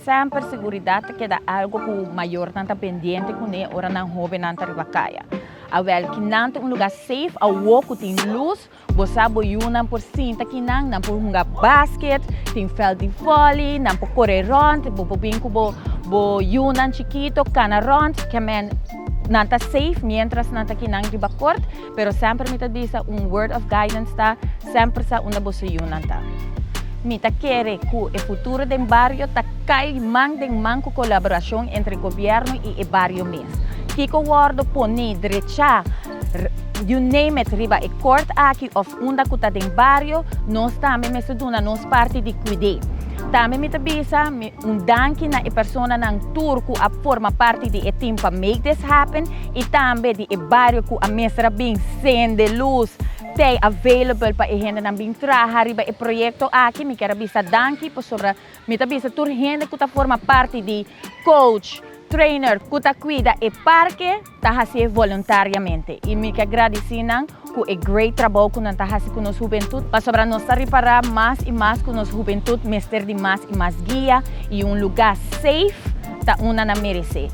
sempre seguridad queda algo que maior nanta pendiente com ele, ora não joven nanta ribacaya. Awel kinanta lugar safe, a woku tem luz, você boiuna por cinta kinang, não por jogar basket, tem fel de vôlei, não por correr rond, bo binco bo yunan chiquito, cana rond, que men nanta safe, mientras nanta kinang riba court, pero sempre mita bisa word of guidance ta, sempre sa una bosa yunan ta. Mita quer que o futuro do barrio ta cai man com colaboração entre governo e o barrio mesmo. Kiko wardo pone derecha, you name it, riba e court aqui of unda kuta do barrio, nós também me seduna nós parte de cuidar. Também me tabisa danke na e persona nang turco a forma parte de team para make this happen e também de e barrio ku a mesra bem sende luz tem available para a gente não trabalhar riba e projeto aqui me quero bisa danke por sobre me tabisa tur gente que forma parte de coach trainer que cuida e parque tá fazer voluntariamente e me quero agradecer com o great trabalho que nós fazemos com nossa juventude para sobre nós reparar mais e mais com nossa juventude, mestre de mais e mais guia e lugar safe tá uma na merecer.